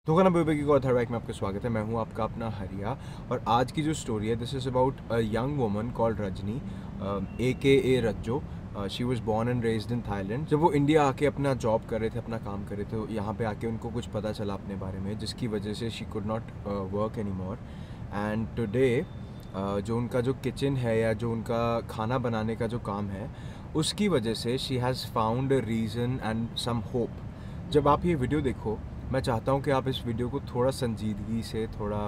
तो गाना बेबे की और थर्ड बैक में आपका स्वागत है। मैं हूं आपका अपना हरिया और आज की जो स्टोरी है this is about a young woman called Rajni AKA Rajjo. She was born and raised in Thailand. जब वो इंडिया आके अपना जॉब कर रहे थे, अपना काम कर रहे थे, तो यहाँ पे आके उनको कुछ पता चला अपने बारे में, जिसकी वजह से she could not work any more. And today जो उनका जो किचन है या जो उनका खाना बनाने का जो काम है, उसकी वजह से she has found a reason and some hope. जब आप ये वीडियो देखो, मैं चाहता हूँ कि आप इस वीडियो को थोड़ा संजीदगी से, थोड़ा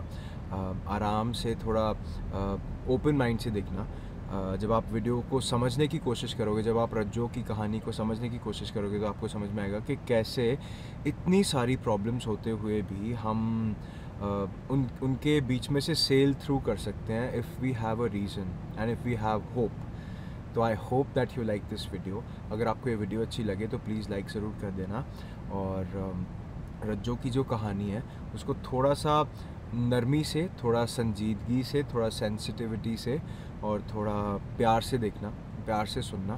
आराम से, थोड़ा ओपन माइंड से देखना। जब आप वीडियो को समझने की कोशिश करोगे, जब आप रज्जो की कहानी को समझने की कोशिश करोगे, तो आपको समझ में आएगा कि कैसे इतनी सारी प्रॉब्लम्स होते हुए भी हम उनके बीच में से सेल थ्रू कर सकते हैं if we have a reason and if we have hope. तो I hope that you like this video. अगर आपको ये वीडियो अच्छी लगे तो प्लीज़ लाइक ज़रूर कर देना। और रज्जो की जो कहानी है उसको थोड़ा सा नरमी से, थोड़ा संजीदगी से, थोड़ा सेंसिटिविटी से और थोड़ा प्यार से देखना, प्यार से सुनना।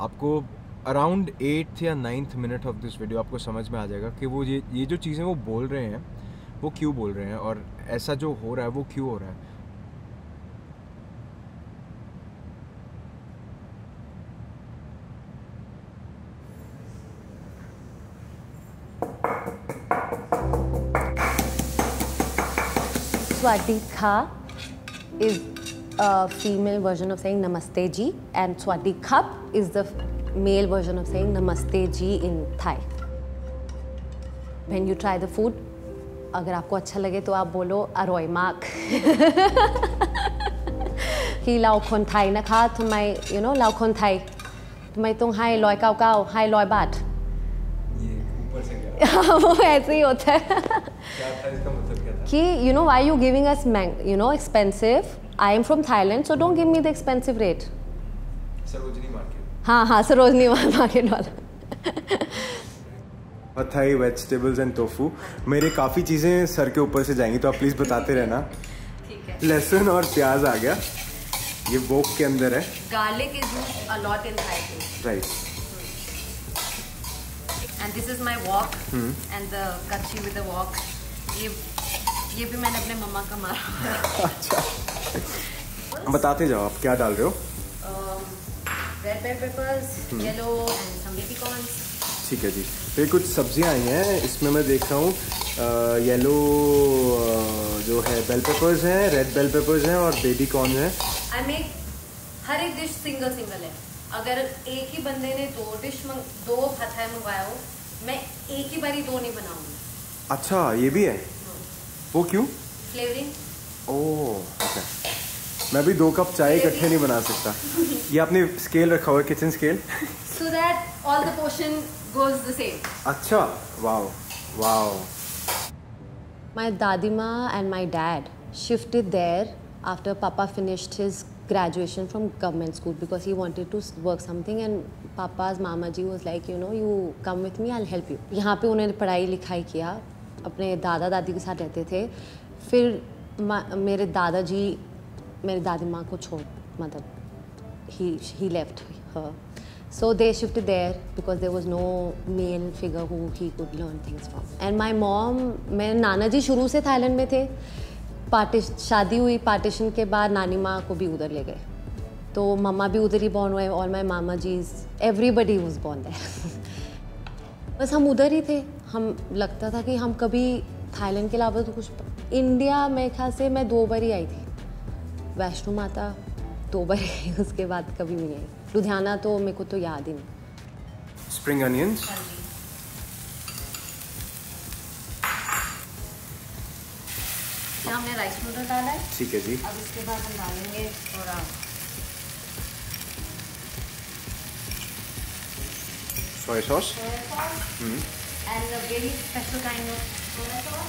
आपको अराउंड 8th या 9th minute of this video आपको समझ में आ जाएगा कि वो ये जो चीज़ें वो बोल रहे हैं वो क्यों बोल रहे हैं और ऐसा जो हो रहा है वो क्यों हो रहा है। Swadika is a female version of saying Namaste Ji, and Swadikap is the male version of saying Namaste Ji in Thai. When you try the food, अगर आपको अच्छा लगे तो आप बोलो अरोय माक कि लाओ कोन थाई ना खा तुम्हारे लाओ कोन थाई तुम्हारे तुम हाई लॉय काओ काओ हाई लॉय बाट। ये ऊपर से क्या वो ऐसे ही होता है क्या था, इसका मतलब क्या था कि why you giving us expensive? I am from Thailand, so don't give me the expensive rate. Sarojini market. हाँ सरोजनी मार्केट वाला। Thai vegetables and tofu. मेरे काफ़ी चीज़ें सर के ऊपर से जाएंगी तो आप प्लीज़ बताते रहना। ठीक है। लहसुन और प्याज आ गया, ये वोक के अंदर है। Garlic is used a lot in Thai food. Right. And this is my wok and the kachi with the wok. ये भी मैंने अपने मम्मा का मारा। अच्छा, बताते जाओ आप क्या डाल रहे हो। Red bell peppers, yellow and some baby corns. ठीक है जी। फिर कुछ सब्जियां आई हैं, इसमें मैं देख रहा हूँ येलो जो है बेल पेपर्स हैं, रेड बेल पेपर्स हैं और बेबी कॉर्न हैं। आई मेक हर एक डिश सिंगल सिंगल है। अगर एक ही बंदे ने दो फतह मंगवाया हो, मैं एक ही बारी दो नहीं बनाऊंगी। अच्छा, ये भी है। वो क्यों? फ्लेवरिंग। Oh okay. मैं भी 2 कप चाय इकट्ठे नहीं बना सकता। ये आपने स्केल रखा हुआ है, kitchen scale? So that all the portion goes the same. अच्छा, wow wow. My dadima and my dad shifted there after Papa finished his graduation from government school because he wanted to work something, and Papa's mama ji was like, you come with me, I'll help you. यहाँ पे उन्होंने पढ़ाई लिखाई किया, अपने दादा दादी के साथ रहते थे। फिर मेरे दादाजी मेरे दादी माँ को छोड़, मतलब he left her. So they shifted there because there was no male figure who he could learn things from. And my mom, मेरे नाना जी शुरू से थाईलैंड में थे। शादी हुई पार्टीशन के बाद, नानी माँ को भी उधर ले गए, तो मम्मा भी उधर ही बॉर्न हुए। All my mama ji, everybody was born there. बस हम उधर ही थे। हम लगता था कि हम कभी थाईलैंड के अलावा तो कुछ। इंडिया मेरे ख्याल से मैं 2 बार ही आई थी। वैष्णो माता 2 बार ही, उसके बाद कभी नहीं आई। लुधियाना तो मेरे को तो याद ही नहीं। स्प्रिंग अनियंस, हमने राइस नूडल डाला है। ठीक है जी। अब इसके बाद हम डालेंगे थोड़ा soya sauce and a very special kind of soya sauce.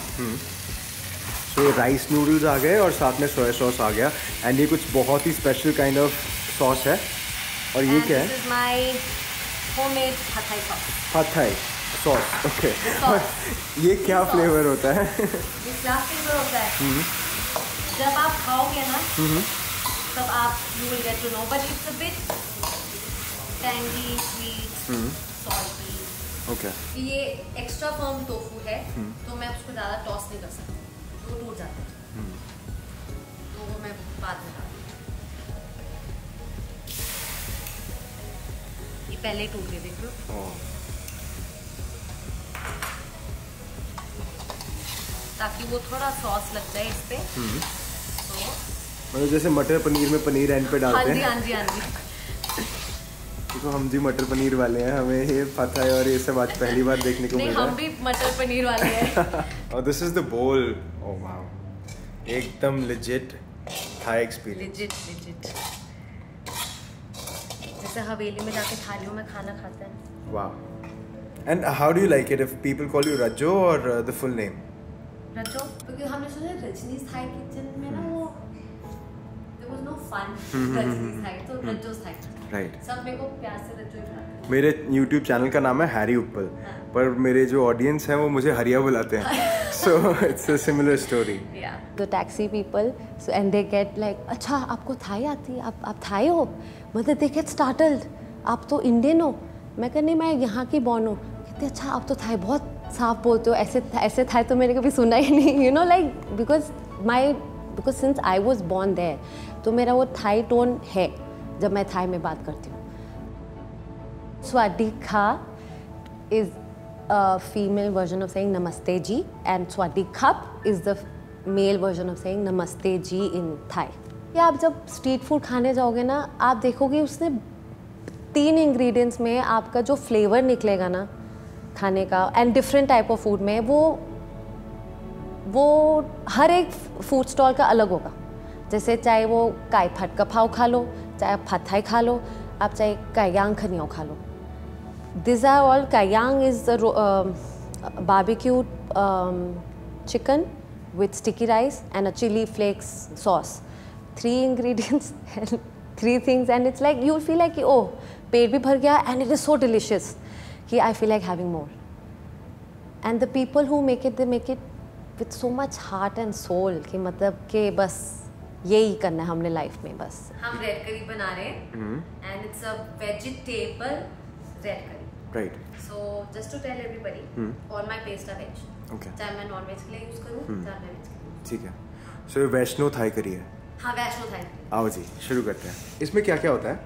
तो राइस नूडल्स आ गए और साथ में सोया सॉस आ गया, एंड ये कुछ बहुत ही स्पेशल काइंड ऑफ सॉस है। और ये क्या है? दिस इज माय होममेड पद थाई सॉस। पद थाई सॉस, ओके। ये क्या फ्लेवर होता है? ये क्या फ्लेवर होता है? जब आप खाओगे ना तब आप you will get to know, but it's a bit tangy, sweet, salty. Okay ये एक्स्ट्रा फर्म टोफू है तो मैं उसको ज़्यादा टॉस नहीं कर सकती, तो वो टूट जाता है, तो वो मैं बाद में डालूंगी। ये पहले ही टूट गए, देख लो। ताकि वो थोड़ा सॉस लग जाए इस पे। तो मतलब जैसे मटर पनीर में पनीर एंड पे डालते हैं। हाँ जी हाँ जी। तो हम जी मटर पनीर वाले हैं, हमें ये पता है और ये सब आज पहली बार देखने को मिल रहा है। हम भी मटर पनीर वाले हैं। और this is the bowl. Oh wow, एकदम लेजिट थाई एक्सपीरियंस। लेजिट जैसे हवेली में जाके थालियों में खाना खाते हैं। Wow. And how do you like it if people call you Rajjo or the full name? रज्जो, क्योंकि हमने सोचा रजनी's थाई किचन में ना वो there was no fun रजनी's थाई, तो रज्जो's थाई। राइट। सब मेरे को प्यार से रज्जो ही बुलाते हैं। मेरे YouTube चैनल का नाम है हैरी उप्पल, पर मेरे जो ऑडियंस है वो मुझे हरिया बुलाते हैं। So it's a similar story. The taxi people, so and they get like, अच्छा आपको थाई आती है, आप थाई हो? मतलब they get startled, आप तो इंडियन हो। मैं कहा नहीं, मैं यहाँ की बॉर्न हूँ। कहते अच्छा आप तो थाई बहुत साफ बोलते हो, ऐसे थाई तो मैंने कभी सुना ही नहीं, you know, like because since I was born there, तो मेरा वो थाई टोन है जब मैं थाई में बात करती हूँ। Swadika is a female version of saying namaste ji, and Swadikap is the male version of saying namaste ji in Thai. या आप जब स्ट्रीट फूड खाने जाओगे ना, आप देखोगे उसने 3 इंग्रेडिएंट्स में आपका जो फ्लेवर निकलेगा ना खाने का, and different type of food में, वो हर एक फूड स्टॉल का अलग होगा। जैसे चाहे वो काय फट का पाव खा लो, चाहे आप फत थाई खा लो, आप चाहे कायांग खनियाओ खा लो। These are all, kayang is the barbecued chicken with sticky rice and a chili flakes sauce. 3 ingredients and 3 things, and it's like you feel like oh, पेट भी भर गया, and it is so delicious कि I feel like having more. And the people who make it, they make it with so much heart and soul कि मतलब कि बस यही करना है हमने लाइफ में। बस हम रेड करी बना रहे हैं, and it's a vegetable red curry. Right. So just to tell everybody, all my paste are veg. Okay. चाहे मैं नॉन वेज के लिए यूज करूँ, चाहे मैं वेज के लिए। ठीक है। सो ये वैष्णो थाई करी है। हाँ, वैष्णो थाई। आओ जी शुरू करते हैं। इसमें क्या क्या होता है?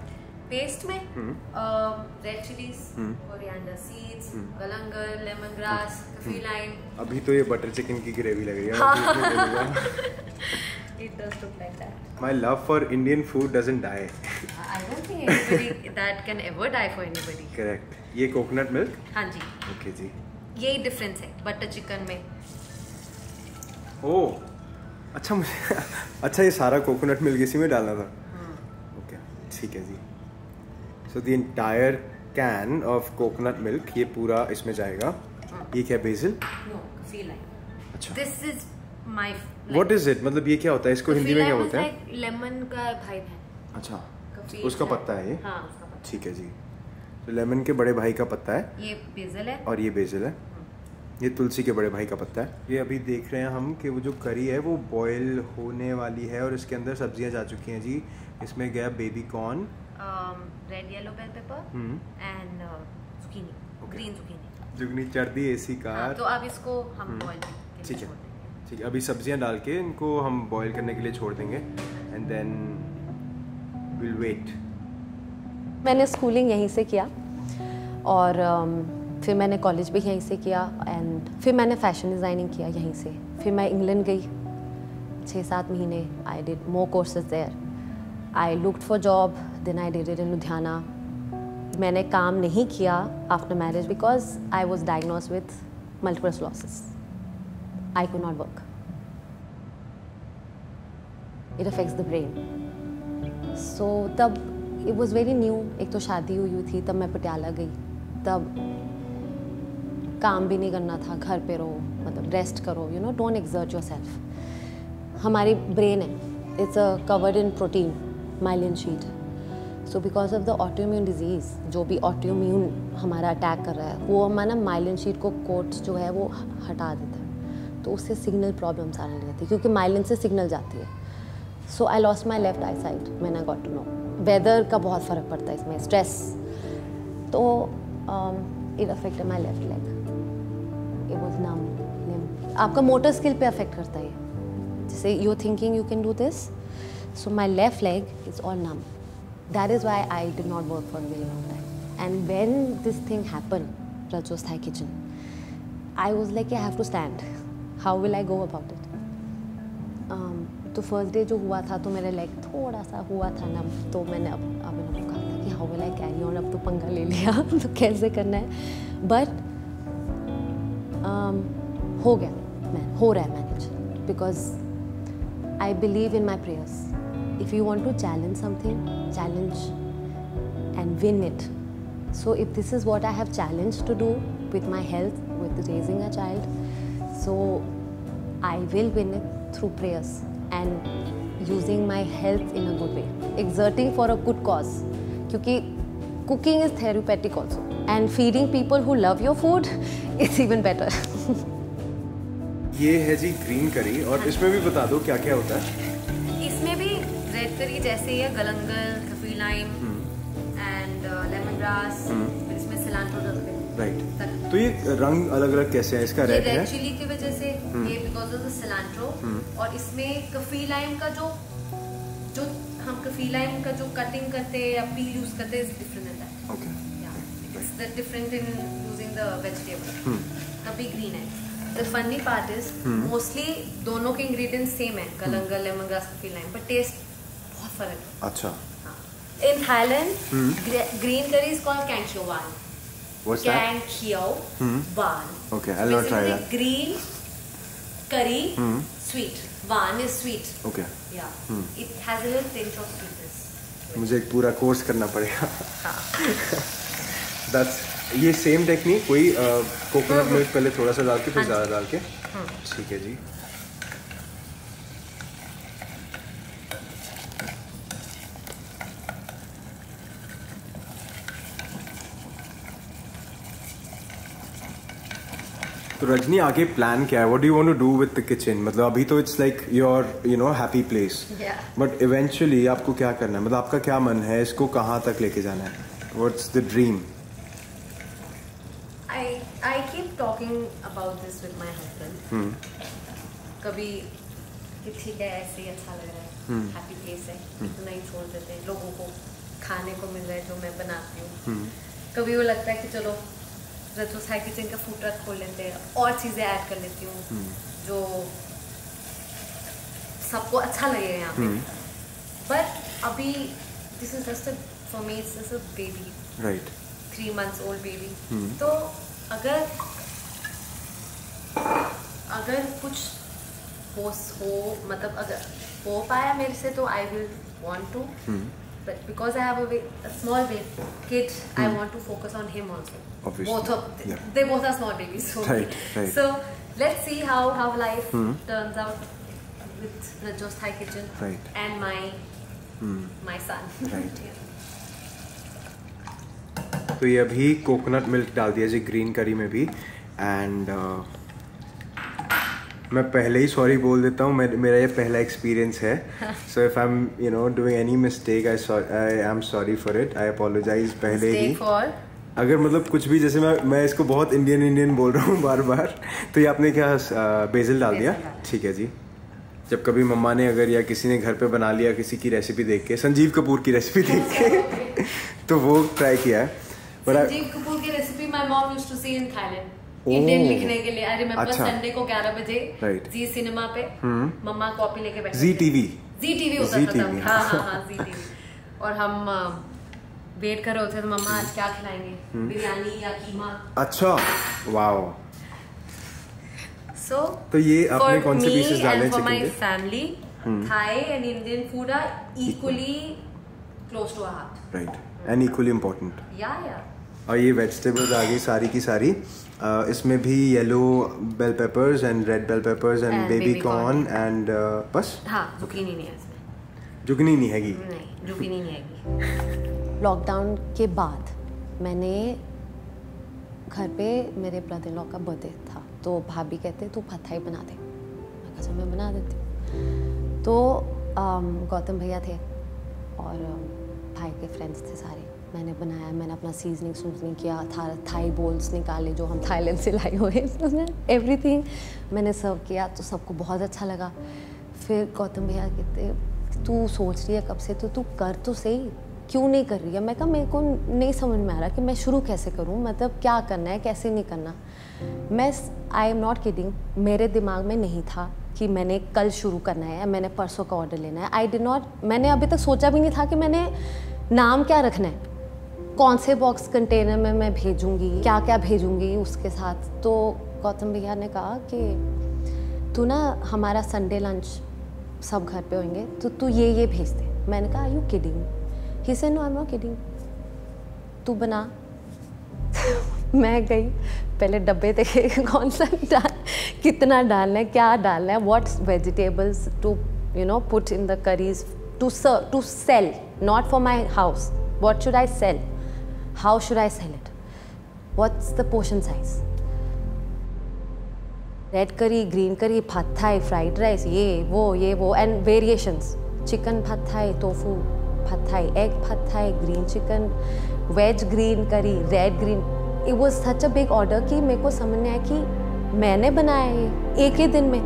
पेस्ट में red chillies, coriander seeds, गलंगल, lemon grass, काफी लाइम। अभी तो ये बटर चिकन की ग्रेवी लग रही है। It does look like that. My love for Indian food doesn't die. I don't think anybody that can ever die for anybody. Correct. ये coconut milk? हाँ जी। ओके जी। यही डिफरेंस है बटर चिकन में। ओह, अच्छा मुझे अच्छा ये सारा कोकोनट मिल्क इसी में डालना था। ओके, ठीक है जी। So the entire can of coconut milk ये पूरा इसमें जाएगा। ये क्या बेसिल? No, काफी लाइम। अच्छा। This is my What is it? मतलब ये क्या होता है? इसको हिंदी में क्या बोलते हैं? लेमन का भाई है। अच्छा, उसका पत्ता है ये? हाँ, उसका पत्ता। ठीक है जी। तो लेमन के बड़े भाई का पत्ता है। ये बेसिल है। और ये बेसिल है। ये तुलसी के बड़े भाई का पत्ता है। ये अभी देख रहे हैं हम कि वो जो करी है वो बॉयल होने वाली है और इसके अंदर सब्जियां जा चुकी हैं जी। इसमें गया baby corn, red yellow bell pepper and zucchini, green zucchini। जुगनी चढ़ दी एसी कार। तो अब इसको हम बॉयल ठीक है, ठीक है। अभी सब्जियां डाल के इनको हम बॉईल करने के लिए छोड़ देंगे एंड देन विल वेट। मैंने स्कूलिंग यहीं से किया और फिर मैंने कॉलेज भी यहीं से किया, एंड फिर मैंने फैशन डिज़ाइनिंग किया यहीं से। फिर मैं इंग्लैंड गई 6-7 महीने। I did more courses there. I looked for job, then I did it in Ludhiana. मैंने काम नहीं किया after marriage because I was diagnose with multiple sclerosis. I could not work. It affects the brain. So तब it was very new. एक तो शादी हुई थी, तब मैं पटियाला गई। तब काम भी नहीं करना था, घर पे रहो, मतलब रेस्ट करो, you know, don't exert yourself. हमारी ब्रेन है, it's a covered in protein, myelin sheet. So because of the autoimmune disease, जो भी autoimmune हमारा अटैक कर रहा है, वो हमारा myelin sheet को कोट्स जो है वो हटा देता है, तो उससे सिग्नल प्रॉब्लम्स आने लगती है क्योंकि माइलिन से सिग्नल जाती है। So I lost my left eye side when I got to know. Weather का बहुत फ़र्क पड़ता है इसमें, स्ट्रेस। तो it affected my left leg. It was numb limb. आपका motor skill पे affect करता है. जैसे you're thinking you can do this, so my left leg is all numb. That is why I did not work for a very long time. And when this thing happened, Rajjo's Thai Kitchen, I was like, I have to stand. How will I go about it? तो first day जो हुआ था तो मेरा leg थोड़ा सा हुआ था ना, तो मैंने अब मैंने कहा था कि how will I carry on, अब तो पंगा ले लिया तो कैसे करना है. बट हो गया, हो रहा है manage, because I believe in my prayers. If you want to challenge something, challenge and win it. So if this is what I have challenged to do with my health, with raising a child, so I will win it through prayers and using my health in a good way, exerting for a good cause. क्योंकि cooking is therapeutic also, and feeding people who love your food is even better. ये है जी green करी, और इसमें भी बता दो क्या क्या होता है. इसमें भी रेड करी जैसे ही है, galangal, kaffir lime and lemongrass, फिर इसमें सिलांट्रो डालते हैं. राइट. तो ये रंग अलग अलग कैसे है? इसका रेड है रेड चिली की वजह से, ये बिकॉज ऑफ द सिलांट्रो. और इसमें कफी लाइम का जो हम कफी लाइम का जो कटिंग करते हैं या पील यूज करते हैं, is different in that. Okay. It's the different in using the vegetable. तभी ग्रीन है. The funny part is mostly दोनों के इंग्रेडिएंट्स सेम है, galangal, lemongrass, kaffir lime, but taste बहुत फर्क है. अच्छा. In Thailand, green curry is called Kang Cheo Wan. What's that? Kang Cheo Wan. Okay, I'll not try that. Green curry, sweet. Wan is sweet. Okay. Yeah. It has a little tinge of sweetness. मुझे एक पूरा course करना पड़ेगा. That's ये same technique वही coconut milk पहले थोड़ा सा डाल के फिर ज़्यादा डाल के. ठीक है जी. तो रजनी आगे प्लान क्या है? What do you want to do with the kitchen? मतलब अभी तो it's like your happy place, but eventually आपको क्या करना है? मतलब आपका क्या मन है, इसको कहाँ तक लेके जाना है? What's the dream? I keep talking about this with my husband. कभी कि ठीक है, ऐसे ही अच्छा लग रहा है, हैप्पी प्लेस है, इतना ही छोड़ देते हैं, लोगों को खाने को मिल रहा है जो मैं बनाती हूँ. कभी वो लगता है कि चलो रजोस थाई किचन का फूड ट्रक खोल लेते हैं, और चीज़ें ऐड कर लेती हूँ जो सबको अच्छा लगेगा यहाँ पे. बट अभी this is just for me it's just a baby. Right. 3 months old baby. तो अगर कुछ हो मतलब अगर हो पाया मेरे से तो I will want to. But because I have a small kid, I want to focus on him also. Obviously. They both are small babies. So, right. So let's see how life turns out with Rajjo's Thai Kitchen and my son. Right. तो ये अभी coconut milk डाल दिया जी green करी में भी. And मैं पहले ही सॉरी बोल देता हूँ, मेरा ये पहला एक्सपीरियंस है. So if I am doing any mistake, I am sorry for it. I apologize पहले ही. अगर मतलब कुछ भी, जैसे मैं इसको बहुत इंडियन बोल रहा हूँ बार बार, तो ये आपने क्या बेसिल डाल दिया? ठीक है जी. जब कभी मम्मा ने अगर या किसी ने घर पे बना लिया किसी की रेसिपी देख के, संजीव कपूर की रेसिपी देख के तो वो ट्राई किया है. संजीव कपूर की recipe my mom used to see in Thailand Indian लिखने के लिए. आई रिमेंबर संडे को 11 बजे जी सिनेमा पे मम्मा कॉपी लेके बैठे. जी टीवी होता था. हाँ जी टीवी. और हम वेट कर रहे होते तो मम्मा आज क्या खिलाएंगे, बिरयानी या कीमा. अच्छा, वाओ. सो तो ये आपने कौन से पीसेस डाले? For my family, Thai and Indian food are equally close to our heart. Right. And equally important. या और ये वेजिटेबल्स आ गई सारी की सारी. इसमें भी yellow bell peppers and red bell peppers and baby corn and बस. हाँ, जुकीनी नहीं है इसमें. जुकीनी नहीं हैगी? नहीं, जुकीनी नहीं हैगी. लॉकडाउन के बाद मैंने घर पे, मेरे ब्रदर इन लॉ का बर्थडे था, तो भाभी कहते तू पथाई बना दे. मैं कहा मैं बना देती हूँ. तो गौतम भैया थे और भाई के फ्रेंड्स थे सारे. मैंने बनाया, मैंने अपना सीजनिंग किया, थाई बोल्स निकाले जो हम थाईलैंड से लाए हुए, एवरीथिंग मैंने सर्व किया, तो सबको बहुत अच्छा लगा। फिर गौतम भैया कहते तू सोच रही है कब से, तो तू कर तो सही, क्यों नहीं कर रही है? मैं कहा मेरे को नहीं समझ में आ रहा कि मैं शुरू कैसे करूँ, मतलब क्या करना है कैसे नहीं करना। आई एम नॉट किडिंग, मेरे दिमाग में नहीं था कि मैंने कल शुरू करना है, मैंने परसों का ऑर्डर लेना है। आई डिड नॉट, मैंने अभी तक सोचा भी नहीं था कि मैंने नाम क्या रखना है, कौन से बॉक्स कंटेनर में मैं भेजूंगी, क्या क्या भेजूंगी उसके साथ। तो गौतम भैया ने कहा कि तू ना हमारा संडे लंच सब घर पे होंगे तो तू ये भेज दे। मैंने कहा are you kidding? He said no I am not kidding, तू बना। मैं गई, पहले डब्बे देखे कौन सा कितना डालना है, क्या डालना है, what's vegetables to put in the curries to sell, not for my house, what should I sell, how should I sell it, what's the portion size, red curry, green curry, pad Thai, fried rice, ये वो and variations, chicken pad Thai, tofu pad Thai, egg pad Thai, green chicken, veg green curry, red green. It was such a big order कि मेरे को समझ में आया कि मैंने बनाया ये एक ही दिन में।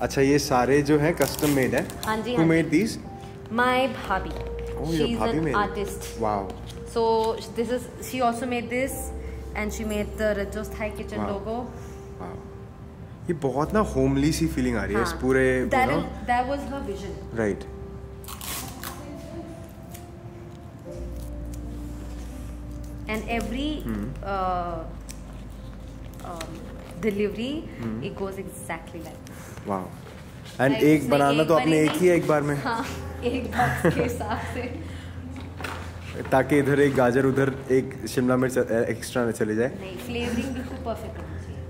अच्छा, ये सारे जो हैं कस्टम मेड है? हाँ जी। Who made these? My bhabhi. Oh, your She's bhabhi an made it. artist. Wow. So she also made this, and she made the Rajjo's Thai Kitchen Wow. logo. Wow. ये बहुत ना homely सी feeling आ रही है इस पूरे, that was her vision. Right. And every delivery it goes exactly like this. Wow. And Like, एक उसने बनाना एक तो आपने बारी एक ही है एक बार में? हाँ, एक बॉक्स के हिसाब से, ताकि इधर एक गाजर उधर एक शिमला मिर्च एक्स्ट्रा न चले जाए। नहीं, फ्लेवरिंग बिल्कुल परफेक्ट होनी चाहिए।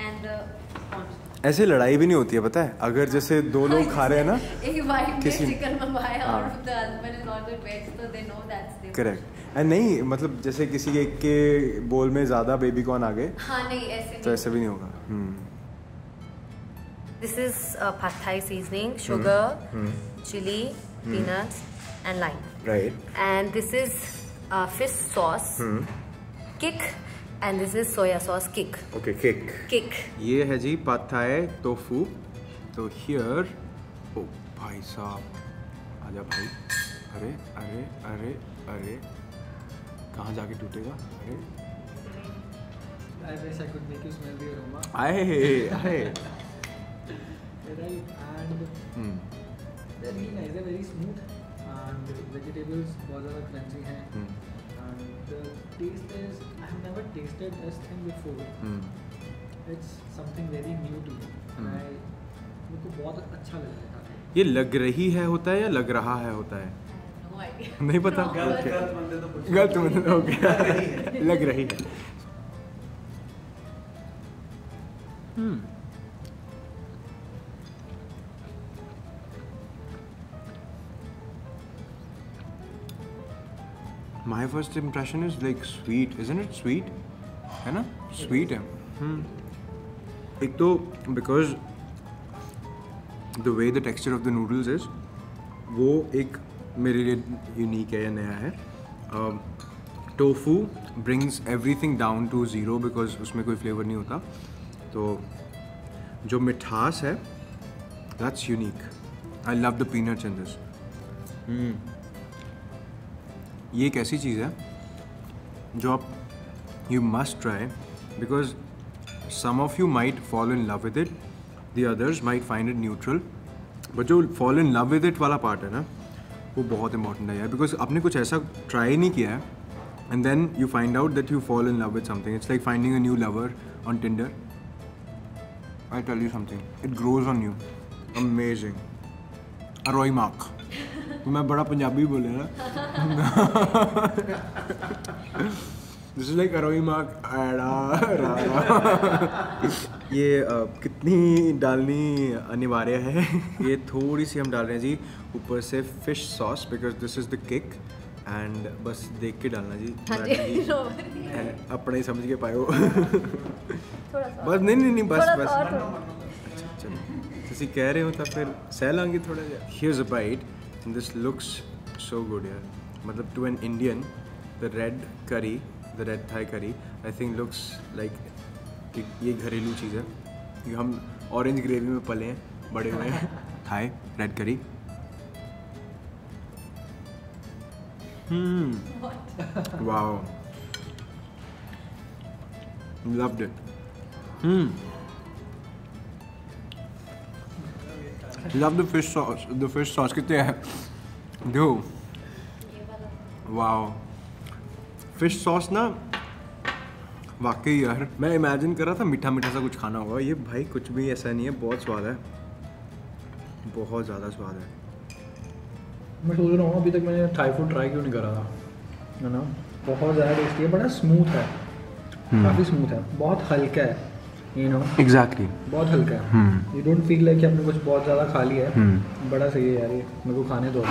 एंड ऐसे लड़ाई भी नहीं होती है पता है, अगर जैसे दो लोग खा रहे हैं ना, एक वाइफ ने किसी- चिकन मंगवाया और हाँ। The husband is order veg, तो they know that's there. Correct. And नहीं मतलब जैसे किसी एक के बोल में ज्यादा बेबी कॉर्न आ गए हाँ नहीं, ऐसे तो ऐसे भी नहीं होगा। This is pad thai seasoning, sugar, chili, peanuts, and lime. Right. And this is fish sauce, kick, and this is soya sauce kick. Okay, kick. Kick. ये है जी पाद थाई टोफू। तो हियर, ओ भाई साहब आजा भाई, अरे अरे अरे अरे कहाँ जाके टूटेगा? अरे I wish I could make you smell the aroma. आए। Right, and they're really nice. They're very smooth, and vegetables बहुत ज़्यादा crunchy हैं. And the taste is, I have never tasted this thing before. It's something very new to me. And मेरे को बहुत अच्छा लग रहा है। ये लग रही है होता है या लग रहा है होता है? No idea. नहीं पता। गलत बंदे तो कुछ गलत मतलब हो गया। लग रही है। My first impression is like sweet, isn't it sweet? है ना? Sweet है। एक तो because the way the texture of the noodles is, वो एक मेरे लिए यूनिक है या नया है। Tofu brings everything down to zero because उसमें कोई फ्लेवर नहीं होता, तो जो मिठास है that's unique. I love the peanuts in this. ये एक ऐसी चीज़ है जो आप you must try because some of you might fall in love with it, the others might find it neutral, but जो fall in love with it वाला part है ना, वो बहुत important है यार, because आपने कुछ ऐसा try नहीं किया है and then you find out that you fall in love with something. It's like finding a new lover on Tinder. I tell you something, it grows on you. Amazing. Aroy Mark. मैं बड़ा पंजाबी बोले ना। This is like अरोई mark ये कितनी डालनी अनिवार्य है ये थोड़ी सी हम डाल रहे हैं जी ऊपर से fish sauce because this is the kick and बस देख के डालना जी अपना ही समझ के पायो बस नहीं बस अच्छा चलो ਤੁਸੀਂ ਕਹਿ ਰਹੇ ਹੋ ਤਾਂ ਫਿਰ ਸਹਿ ਲਾਂਗੇ ਥੋੜਾ ਜਿਹਾ here's a bite and this looks so good यार मतलब to an Indian the red Thai curry I think looks like कि ये घरेलू चीज़ है कि हम ऑरेंज ग्रेवी में पले हैं बड़े हुए हैं थाई रेड करी wow loved it love the fish sauce कितने हैं जो वाओ फिश सॉस ना वाकई यार मैं इमेजिन कर रहा था मीठा मीठा सा कुछ खाना होगा ये भाई कुछ भी ऐसा नहीं है बहुत स्वाद है बहुत ज़्यादा स्वाद है मैं सोच रहा हूँ अभी तक मैंने थाई फूड ट्राई क्यों नहीं करा था है ना बहुत ज़्यादा टेस्टी है बड़ा स्मूथ है काफ़ी स्मूथ है बहुत हल्का है यू नो एग्जैक्टली बहुत हल्का है यू डोंट फील लाइक कि आपने कुछ बहुत ज़्यादा खा लिया है बड़ा सही है यार ये मेरे को खाने दो